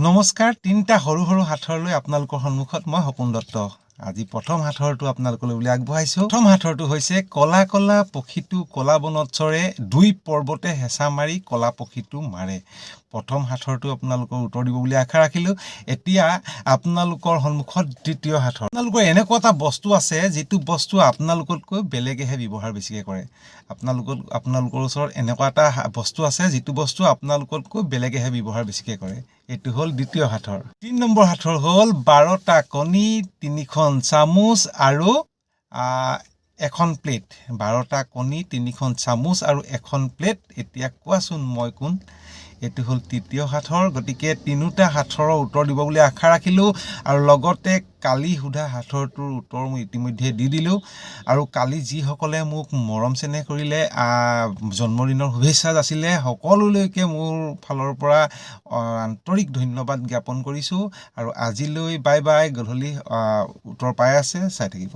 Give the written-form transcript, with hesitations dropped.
নমস্কাৰ, তিনিটা সৰু সৰু হাথৰলৈ আপোনালোকৰ সন্মুখত মই সপোন দত্ত। আজি প্ৰথম হাথৰটো আপোনালোকলৈ বুলি আগবঢ়াইছো। প্ৰথম হাথৰটো হৈছে কলা কলা পক্ষীটো কলা বনত চৰে, দুই পৰ্বতে হেঁচা মাৰি কলা পক্ষীটো মাৰে। প্ৰথম হাথৰটো আপোনালোকৰ উত্তৰ দিব বুলি আশা ৰাখিলো। এতিয়া আপোনালোকৰ সন্মুখত দ্বিতীয় হাথৰ। আপোনালোকৰ এনেকুৱা এটা বস্তু আছে যিটো বস্তু আপোনালোকতকৈ বেলেগেহে ব্যৱহাৰ বেছিকে কৰে। আপোনালোকৰ ওচৰত এনেকুৱা এটা বস্তু আছে যিটো বস্তু আপোনালোকতকৈ বেলেগেহে ব্যৱহাৰ বেছিকে কৰে। এইটো হ'ল দ্বিতীয় হাথৰ। ৩ নম্বৰ হাথৰ হ'ল 12টা কণী, 3খন চামুচ আৰু এখন প্লেট। 12টা কণী, 3খন চামুচ আৰু এখন প্লেট। এতিয়া কোৱাচোন মই কোন? এইটো হ'ল তৃতীয় হাথৰ। গতিকে তিনিটা হাথৰৰ উত্তৰ দিব বুলি আশা ৰাখিলোঁ আৰু লগতে কালি সোধা হাথৰটোৰ উত্তৰ মই ইতিমধ্যে দি দিলোঁ। আৰু কালি যিসকলে মোক মৰম চেনেহ কৰিলে, জন্মদিনৰ শুভেচ্ছা যাচিলে, সকলোলৈকে মোৰ ফালৰ পৰা আন্তৰিক ধন্যবাদ জ্ঞাপন কৰিছোঁ। আৰু আজিলৈ বাই বাই। গধূলি উত্তৰ পাই আছে, চাই থাকিব।